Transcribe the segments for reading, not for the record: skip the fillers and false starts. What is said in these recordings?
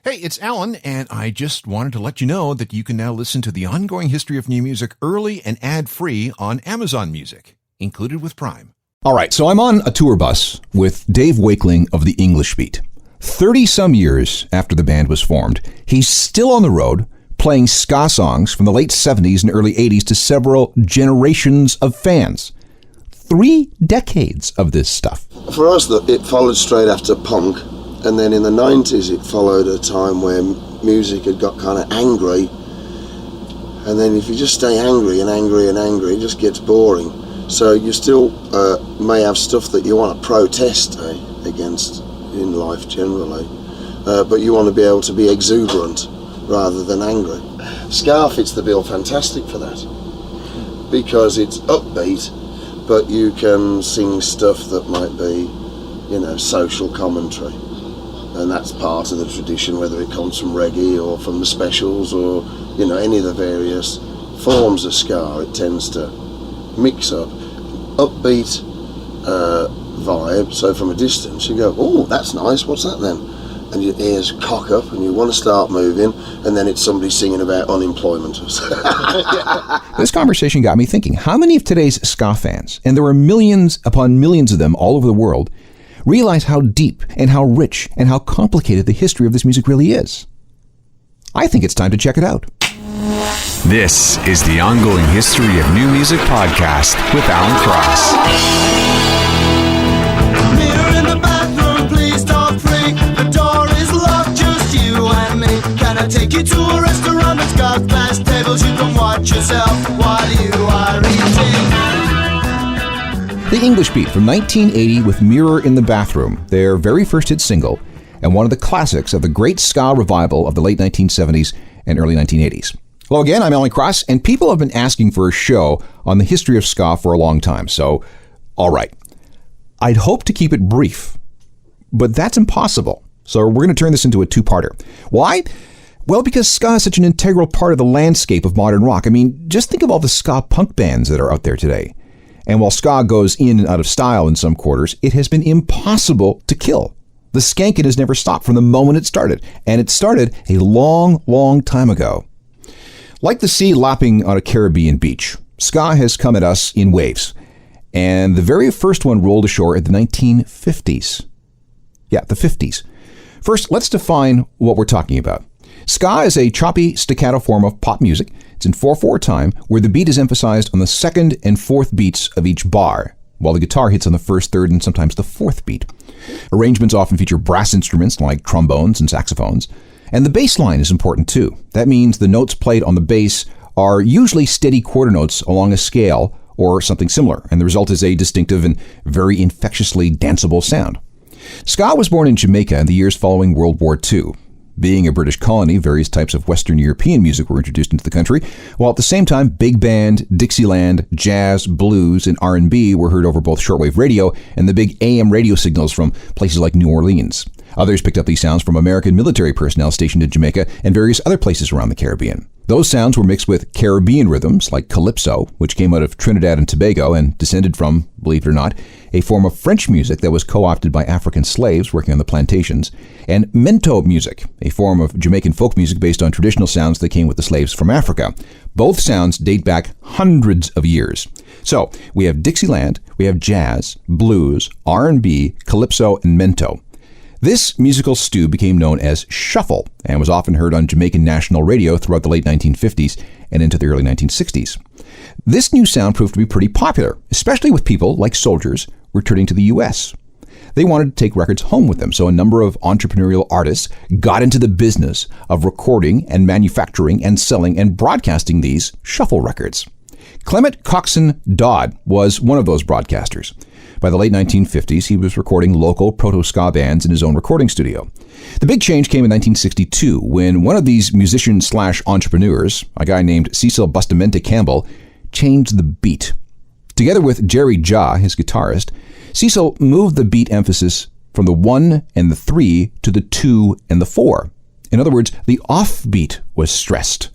Hey, it's Alan, and I just wanted to let you know that you can now listen to the ongoing history of new music early and ad-free on Amazon Music, included with Prime. All right, so I'm on a tour bus with Dave Wakeling of the English Beat. 30-some years after the band was formed, he's still on the road playing ska songs from the late 70s and early 80s to several generations of fans. 3 decades of this stuff. For us, it followed straight after punk, and then in the 90s it followed a time where music had got kind of angry, and then if you just stay angry and angry and angry, it just gets boring. So you still may have stuff that you want to protest against in life generally, but you want to be able to be exuberant rather than angry. Ska fits the bill fantastic for that, because it's upbeat, but you can sing stuff that might be, social commentary. And that's part of the tradition, whether it comes from reggae or from the specials or, any of the various forms of ska. It tends to mix up upbeat vibe, so from a distance you go, oh, that's nice, what's that then? And your ears cock up and you want to start moving, and then it's somebody singing about unemployment. This conversation got me thinking, how many of today's ska fans, and there are millions upon millions of them all over the world, realize how deep and how rich and how complicated the history of this music really is? I think it's time to check it out. This is the Ongoing History of New Music podcast with Alan Cross. Mirror in the bathroom, please don't freak. The door is locked, just you and me. Can I take you to a restaurant that's got glass tables? You can watch yourself while you are eating. The English Beat from 1980 with Mirror in the Bathroom, their very first hit single, and one of the classics of the great ska revival of the late 1970s and early 1980s. Hello again, I'm Alan Cross, and people have been asking for a show on the history of ska for a long time, so, all right. I'd hope to keep it brief, but that's impossible, so we're going to turn this into a two-parter. Why? Well, because ska is such an integral part of the landscape of modern rock. I mean, just think of all the ska punk bands that are out there today. And while ska goes in and out of style in some quarters, it has been impossible to kill. The skanking has never stopped from the moment it started, and it started a long, long time ago. Like the sea lapping on a Caribbean beach, ska has come at us in waves, and the very first one rolled ashore in the 1950s. Yeah, the 50s. First, let's define what we're talking about. Ska is a choppy staccato form of pop music. It's in 4/4 time, where the beat is emphasized on the second and fourth beats of each bar, while the guitar hits on the first, third, and sometimes the fourth beat. Arrangements often feature brass instruments like trombones and saxophones, and the bass line is important too. That means the notes played on the bass are usually steady quarter notes along a scale or something similar, and the result is a distinctive and very infectiously danceable sound. Ska was born in Jamaica in the years following World War II. Being a British colony, various types of Western European music were introduced into the country, while at the same time, big band, Dixieland, jazz, blues, and R&B were heard over both shortwave radio and the big AM radio signals from places like New Orleans. Others picked up these sounds from American military personnel stationed in Jamaica and various other places around the Caribbean. Those sounds were mixed with Caribbean rhythms like calypso, which came out of Trinidad and Tobago and descended from, believe it or not, a form of French music that was co-opted by African slaves working on the plantations, and mento music, a form of Jamaican folk music based on traditional sounds that came with the slaves from Africa. Both sounds date back hundreds of years. So we have Dixieland, we have jazz, blues, R&B, calypso, and mento. This musical stew became known as shuffle and was often heard on Jamaican national radio throughout the late 1950s and into the early 1960s. This new sound proved to be pretty popular, especially with people like soldiers returning to the U.S. They wanted to take records home with them, so a number of entrepreneurial artists got into the business of recording and manufacturing and selling and broadcasting these shuffle records. Clement Coxon Dodd was one of those broadcasters. By the late 1950s, he was recording local proto-ska bands in his own recording studio. The big change came in 1962 when one of these musicians/entrepreneurs, a guy named Cecil Bustamante Campbell, changed the beat. Together with Jerry Jah, his guitarist, Cecil moved the beat emphasis from the 1 and the 3 to the 2 and the 4. In other words, the offbeat was stressed.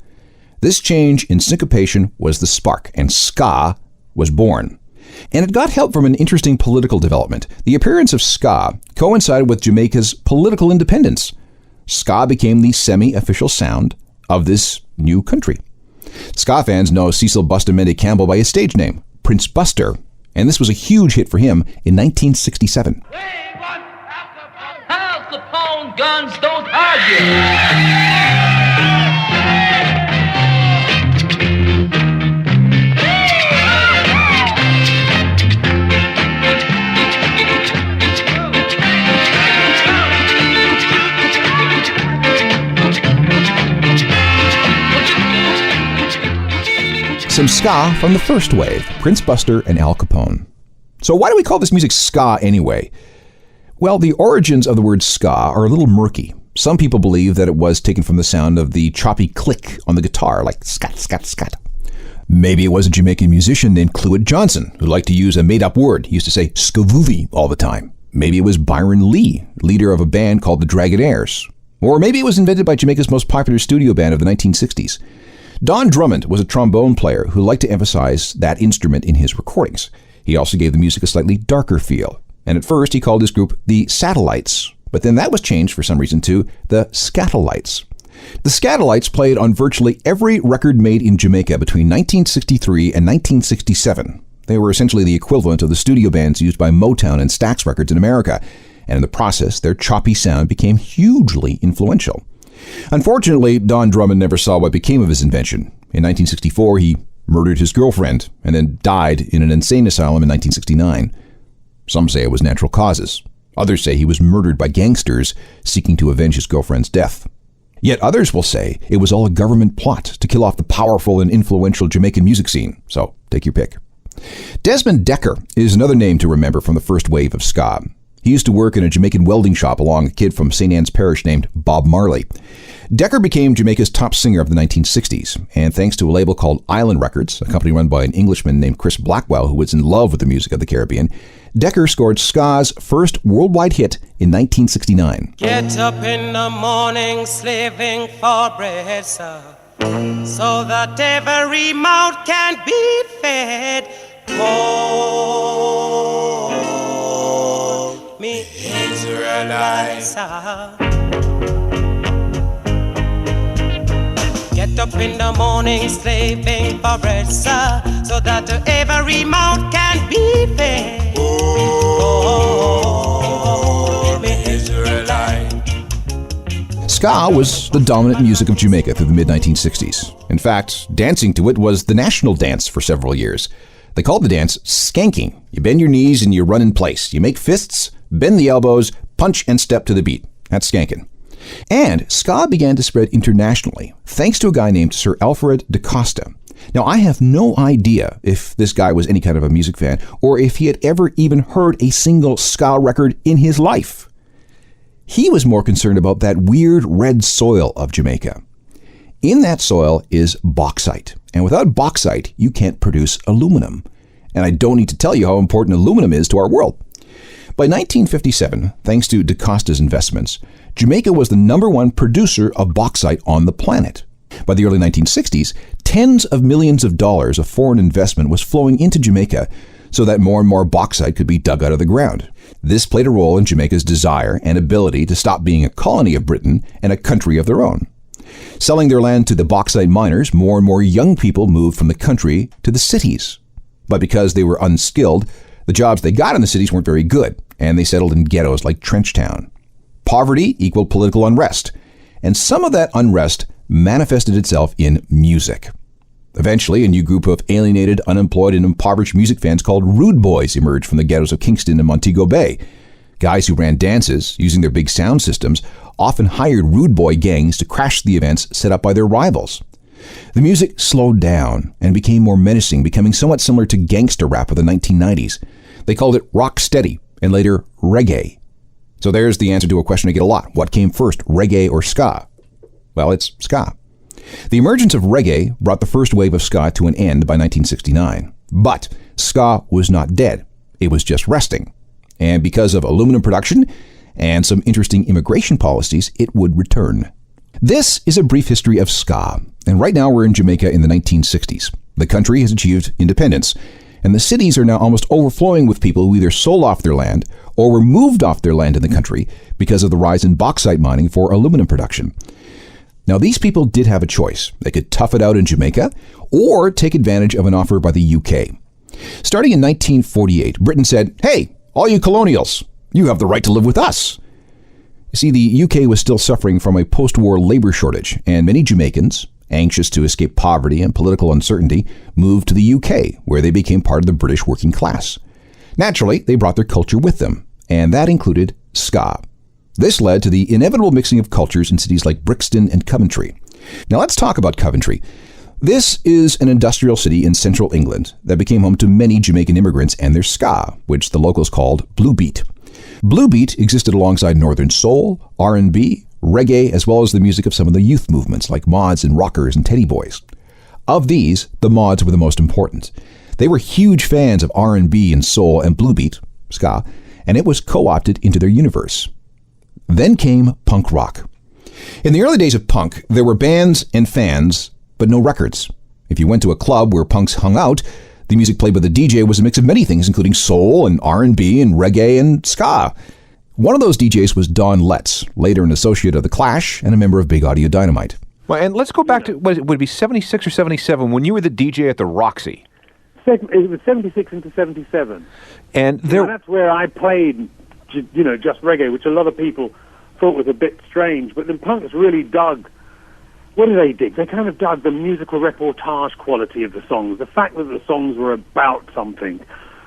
This change in syncopation was the spark, and ska was born. And it got help from an interesting political development. The appearance of ska coincided with Jamaica's political independence. ska became the semi-official sound of this new country. Ska fans know Cecil Bustamante Campbell by his stage name, Prince Buster, and this was a huge hit for him in 1967. Al Capone guns don't argue. Some ska from the first wave, Prince Buster and Al Capone. So why do we call this music ska anyway? Well, the origins of the word ska are a little murky. Some people believe that it was taken from the sound of the choppy click on the guitar, like scat, scat, scat. Maybe it was a Jamaican musician named Clewett Johnson who liked to use a made-up word. He used to say Ska We all the time. Maybe it was Byron Lee, leader of a band called the Dragonaires. Or maybe it was invented by Jamaica's most popular studio band of the 1960s. Don Drummond was a trombone player who liked to emphasize that instrument in his recordings. He also gave the music a slightly darker feel. And at first he called his group the Satellites, but then that was changed for some reason to the Scatolites. The Scatolites played on virtually every record made in Jamaica between 1963 and 1967. They were essentially the equivalent of the studio bands used by Motown and Stax Records in America, and in the process their choppy sound became hugely influential. Unfortunately, Don Drummond never saw what became of his invention. In 1964, he murdered his girlfriend and then died in an insane asylum in 1969. Some say it was natural causes. Others say he was murdered by gangsters seeking to avenge his girlfriend's death. Yet others will say it was all a government plot to kill off the powerful and influential Jamaican music scene. So take your pick. Desmond Decker is another name to remember from the first wave of ska. He used to work in a Jamaican welding shop along a kid from St. Anne's Parish named Bob Marley. Decker became Jamaica's top singer of the 1960s, and thanks to a label called Island Records, a company run by an Englishman named Chris Blackwell who was in love with the music of the Caribbean, Decker scored ska's first worldwide hit in 1969. Get up in the morning slaving for bread, sir, so that every mouth can be fed. Oh, me Israelites. Get up in the morning slaving for bread, sir, so that every mouth can be fed. Oh, me Israelite. Ska was the dominant music of Jamaica through the mid-1960s. In fact, dancing to it was the national dance for several years. They called the dance skanking. You bend your knees and you run in place. You make fists, bend the elbows, punch and step to the beat. That's skanking. And ska began to spread internationally, thanks to a guy named Sir Alfred da Costa. Now, I have no idea if this guy was any kind of a music fan, or if he had ever even heard a single ska record in his life. He was more concerned about that weird red soil of Jamaica. In that soil is bauxite, and without bauxite, you can't produce aluminum. And I don't need to tell you how important aluminum is to our world. By 1957, thanks to da Costa's investments, Jamaica was the #1 producer of bauxite on the planet. By the early 1960s, tens of millions of dollars of foreign investment was flowing into Jamaica so that more and more bauxite could be dug out of the ground. This played a role in Jamaica's desire and ability to stop being a colony of Britain and a country of their own. Selling their land to the bauxite miners, more and more young people moved from the country to the cities. But because they were unskilled, the jobs they got in the cities weren't very good, and they settled in ghettos like Trenchtown. Poverty equaled political unrest, and some of that unrest manifested itself in music. Eventually, a new group of alienated, unemployed, and impoverished music fans called Rude Boys emerged from the ghettos of Kingston and Montego Bay. Guys who ran dances, using their big sound systems, often hired Rude Boy gangs to crash the events set up by their rivals. The music slowed down and became more menacing, becoming somewhat similar to gangster rap of the 1990s. They called it rock steady and later reggae. So there's the answer to a question I get a lot. What came first, reggae or ska? Well, it's ska. The emergence of reggae brought the first wave of ska to an end by 1969. But ska was not dead. It was just resting. And because of aluminum production and some interesting immigration policies, it would return. This is a brief history of ska. And right now we're in Jamaica in the 1960s. The country has achieved independence. and the cities are now almost overflowing with people who either sold off their land or were moved off their land in the country because of the rise in bauxite mining for aluminum production. Now, these people did have a choice. They could tough it out in Jamaica or take advantage of an offer by the UK. Starting in 1948, Britain said, "Hey, all you colonials, you have the right to live with us." You see, the UK was still suffering from a post-war labor shortage, and many Jamaicans, anxious to escape poverty and political uncertainty, moved to the UK, where they became part of the British working class. Naturally, they brought their culture with them, and that included ska. This led to the inevitable mixing of cultures in cities like Brixton and Coventry. Now let's talk about Coventry. This is an industrial city in central England that became home to many Jamaican immigrants and their ska, which the locals called Blue Beat. Blue Beat existed alongside Northern Soul, R&B, reggae, as well as the music of some of the youth movements like Mods and Rockers and Teddy Boys. Of these, the Mods were the most important. They were huge fans of R&B and soul and Blue Beat, ska, and it was co-opted into their universe. Then came punk rock. In the early days of punk, there were bands and fans, but no records. If you went to a club where punks hung out, the music played by the DJ was a mix of many things, including soul and R&B and reggae and ska. One of those DJs was Don Letts, later an associate of The Clash and a member of Big Audio Dynamite. Well, and let's go back to, would it be 76 or 77 when you were the DJ at the Roxy? It was 76 into 77. And that's where I played, just reggae, which a lot of people thought was a bit strange. But the punks really dug. What did they dig? They kind of dug the musical reportage quality of the songs, the fact that the songs were about something.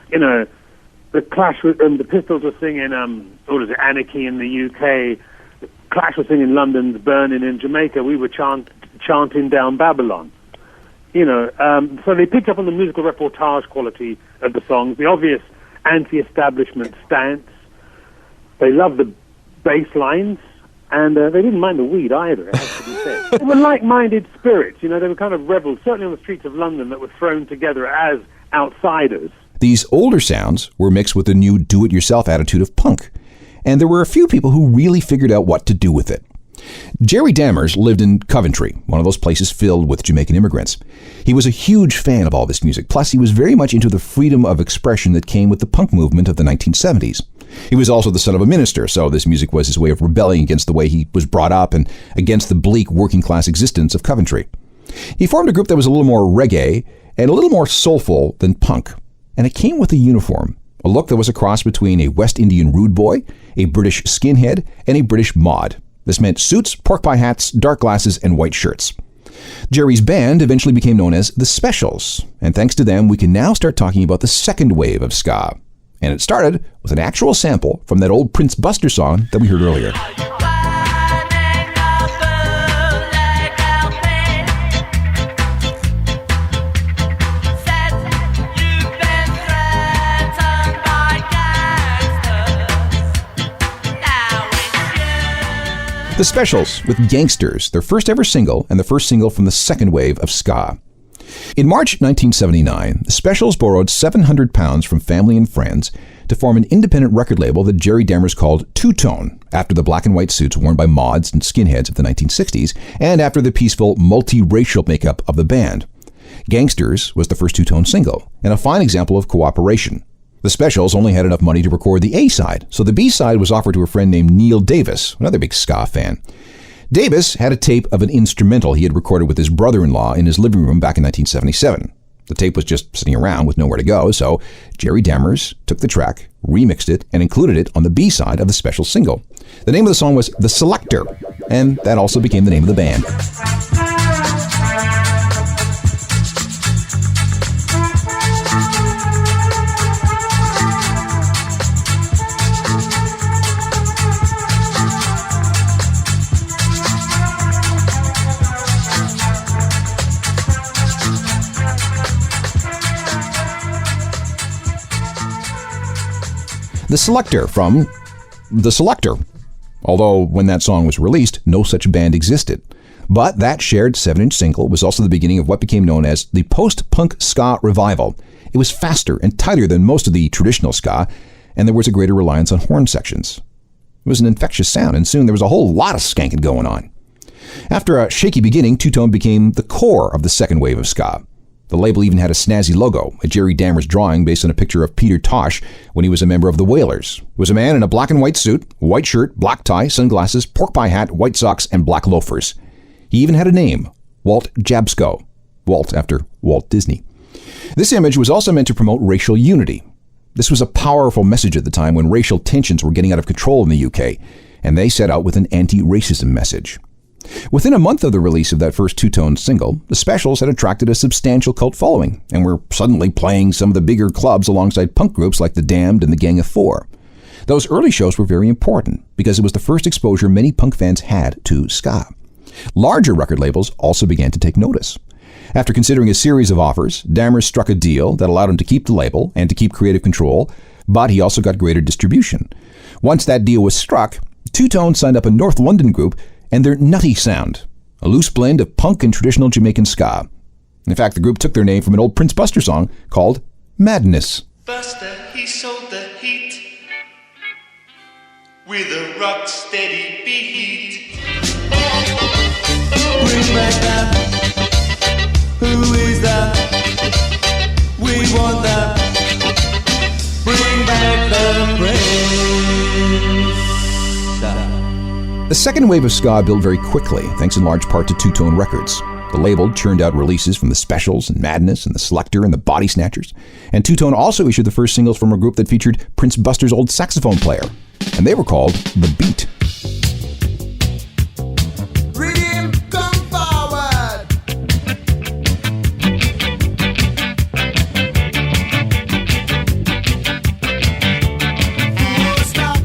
The Clash and the Pistols were singing, Anarchy in the UK. The Clash was singing London's Burning in Jamaica. We were chanting Down Babylon. So they picked up on the musical reportage quality of the songs, the obvious anti-establishment stance. They loved the bass lines. And they didn't mind the weed either, it has to be said. They were like-minded spirits, they were kind of rebels, certainly on the streets of London, that were thrown together as outsiders. These older sounds were mixed with the new do-it-yourself attitude of punk, and there were a few people who really figured out what to do with it. Jerry Dammers lived in Coventry, one of those places filled with Jamaican immigrants. He was a huge fan of all this music, plus he was very much into the freedom of expression that came with the punk movement of the 1970s. He was also the son of a minister, so this music was his way of rebelling against the way he was brought up and against the bleak working-class existence of Coventry. He formed a group that was a little more reggae and a little more soulful than punk, and it came with a uniform, a look that was a cross between a West Indian rude boy, a British skinhead, and a British mod. This meant suits, pork pie hats, dark glasses, and white shirts. Jerry's band eventually became known as the Specials, and thanks to them, we can now start talking about the second wave of ska. And it started with an actual sample from that old Prince Buster song that we heard earlier. The Specials with Gangsters, their first ever single and the first single from the second wave of ska. In March 1979, the Specials borrowed £700 from family and friends to form an independent record label that Jerry Dammers called Two-Tone, after the black and white suits worn by mods and skinheads of the 1960s, and after the peaceful, multi-racial makeup of the band. Gangsters was the first Two-Tone single, and a fine example of cooperation. The Specials only had enough money to record the A-side, so the B-side was offered to a friend named Neil Davis, another big ska fan. Davis had a tape of an instrumental he had recorded with his brother-in-law in his living room back in 1977. The tape was just sitting around with nowhere to go, so Jerry Dammers took the track, remixed it, and included it on the B-side of the Special single. The name of the song was The Selector, and that also became the name of the band. The Selector from The Selector. Although when that song was released, no such band existed. But that shared 7-inch single was also the beginning of what became known as the post-punk ska revival. It was faster and tighter than most of the traditional ska, and there was a greater reliance on horn sections. It was an infectious sound, and soon there was a whole lot of skanking going on. After a shaky beginning, Two-Tone became the core of the second wave of ska. The label even had a snazzy logo, a Jerry Dammers drawing based on a picture of Peter Tosh when he was a member of the Wailers. It was a man in a black and white suit, white shirt, black tie, sunglasses, pork pie hat, white socks, and black loafers. He even had a name, Walt Jabsco. Walt after Walt Disney. This image was also meant to promote racial unity. This was a powerful message at the time when racial tensions were getting out of control in the UK, and they set out with an anti-racism message. Within a month of the release of that first two-tone single, the Specials had attracted a substantial cult following and were suddenly playing some of the bigger clubs alongside punk groups like The Damned and the Gang of Four. Those early shows were very important because it was the first exposure many punk fans had to ska. Larger record labels also began to take notice. After considering a series of offers, Dammers struck a deal that allowed him to keep the label and to keep creative control, but he also got greater distribution. Once that deal was struck, Two Tone signed up a North London group and their Nutty Sound, a loose blend of punk and traditional Jamaican ska. In fact, the group took their name from an old Prince Buster song called Madness. Buster, he sold the heat with a rock steady beat. Bring back that. Who is that? We want that. Bring back the praise. The second wave of ska built very quickly, thanks in large part to Two Tone Records. The label churned out releases from the Specials and Madness and the Selector and the Body Snatchers. And Two Tone also issued the first singles from a group that featured Prince Buster's old saxophone player. And they were called The Beat. Rhythm, come forward. Full stop.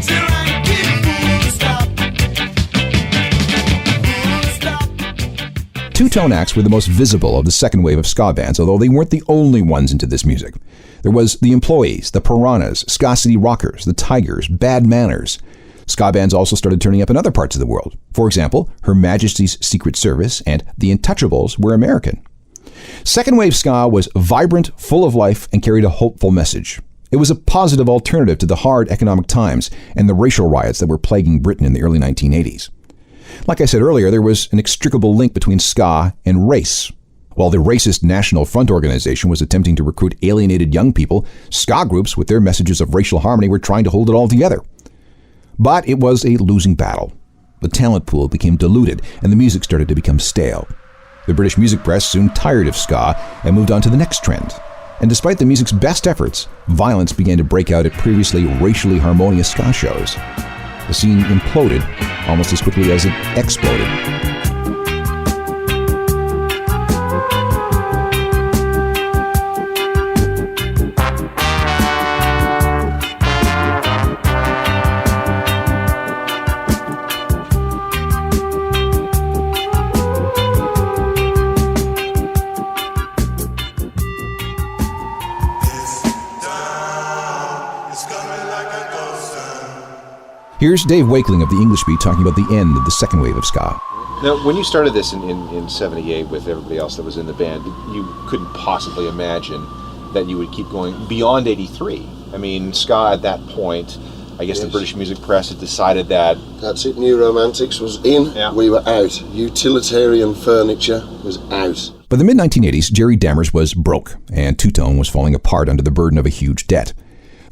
Till I get full stop. Full stop. Two Tone acts were the most visible of the second wave of ska bands, although they weren't the only ones into this music. There was The Employees, The Piranhas, Ska City Rockers, The Tigers, Bad Manners. Ska bands also started turning up in other parts of the world. For example, Her Majesty's Secret Service and The Untouchables were American. Second wave ska was vibrant, full of life, and carried a hopeful message. It was a positive alternative to the hard economic times and the racial riots that were plaguing Britain in the early 1980s. Like I said earlier, there was an inextricable link between ska and race. While the racist National Front organization was attempting to recruit alienated young people, ska groups with their messages of racial harmony were trying to hold it all together. But it was a losing battle. The talent pool became diluted and the music started to become stale. The British music press soon tired of ska and moved on to the next trend. And despite the music's best efforts, violence began to break out at previously racially harmonious ska shows. The scene imploded almost as quickly as it exploded. Here's Dave Wakeling of the English Beat talking about the end of the second wave of ska. Now, when you started this in 78 with everybody else that was in the band, you couldn't possibly imagine that you would keep going beyond 83. I mean, ska at that point, I guess the British music press had decided that... That's it, New Romantics was in, we were out. Utilitarian furniture was out. By the mid-1980s, Jerry Dammers was broke, and Two Tone was falling apart under the burden of a huge debt.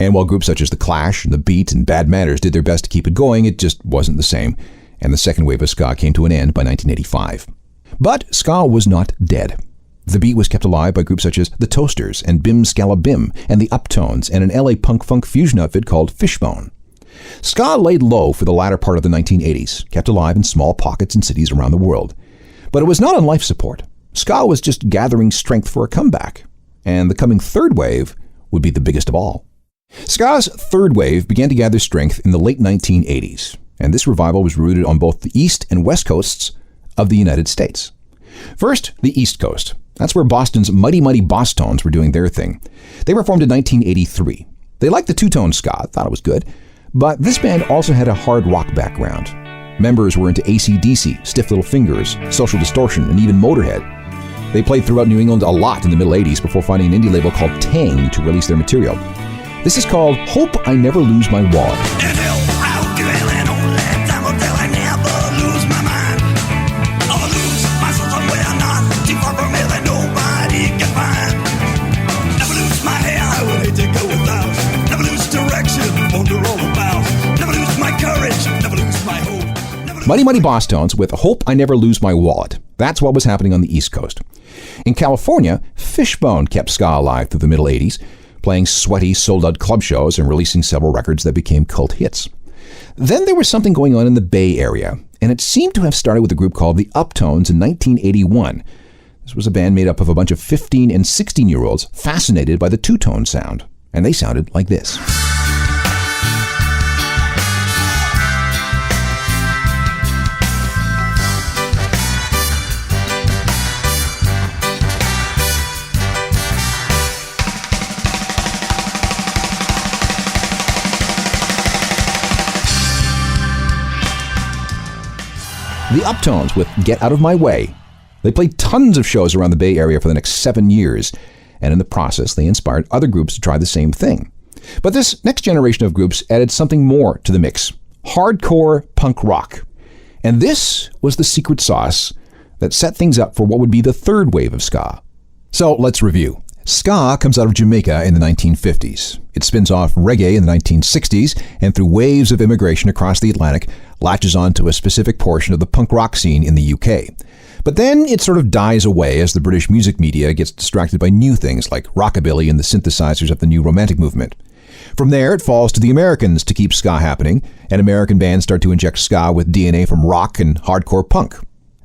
And while groups such as The Clash and The Beat and Bad Manners did their best to keep it going, it just wasn't the same, and the second wave of ska came to an end by 1985. But ska was not dead. The Beat was kept alive by groups such as The Toasters and Bim Scala Bim and The Uptones and an LA punk-funk fusion outfit called Fishbone. Ska laid low for the latter part of the 1980s, kept alive in small pockets in cities around the world. But it was not on life support. Ska was just gathering strength for a comeback, and the coming third wave would be the biggest of all. Ska's third wave began to gather strength in the late 1980s, and this revival was rooted on both the east and west coasts of the United States. First, the East Coast. That's where Boston's Mighty Mighty Bosstones were doing their thing. They were formed in 1983. They liked the two-tone ska, thought it was good, but this band also had a hard rock background. Members were into AC/DC, Stiff Little Fingers, Social Distortion, and even Motorhead. They played throughout New England a lot in the middle 80s before finding an indie label called Tang to release their material. This is called Hope I Never Lose My Wallet. Mighty Mighty Boss Tones with Hope I Never Lose My Wallet. That's what was happening on the East Coast. In California, Fishbone kept ska alive through the middle 80s, playing sweaty, sold-out club shows and releasing several records that became cult hits. Then there was something going on in the Bay Area, and it seemed to have started with a group called the Uptones in 1981. This was a band made up of a bunch of 15 and 16-year-olds fascinated by the two-tone sound, and they sounded like this. The Uptones with Get Out of My Way. They played tons of shows around the Bay Area for the next 7 years, and in the process, they inspired other groups to try the same thing. But this next generation of groups added something more to the mix: hardcore punk rock. And this was the secret sauce that set things up for what would be the third wave of ska. So let's review. Ska comes out of Jamaica in the 1950s. It spins off reggae in the 1960s, and through waves of immigration across the Atlantic, latches onto a specific portion of the punk rock scene in the UK. But then it sort of dies away as the British music media gets distracted by new things like rockabilly and the synthesizers of the new romantic movement. From there, it falls to the Americans to keep ska happening, and American bands start to inject ska with DNA from rock and hardcore punk.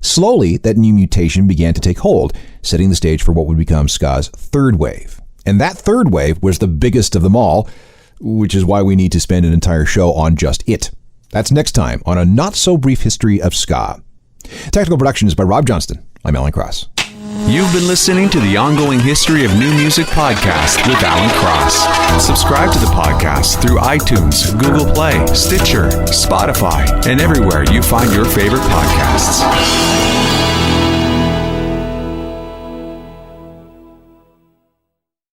Slowly, that new mutation began to take hold, setting the stage for what would become ska's third wave. And that third wave was the biggest of them all, which is why we need to spend an entire show on just it. That's next time on A Not So Brief History of Ska. Technical production is by Rob Johnston. I'm Alan Cross. You've been listening to the Ongoing History of New Music podcast with Alan Cross. Subscribe to the podcast through iTunes, Google Play, Stitcher, Spotify, and everywhere you find your favorite podcasts.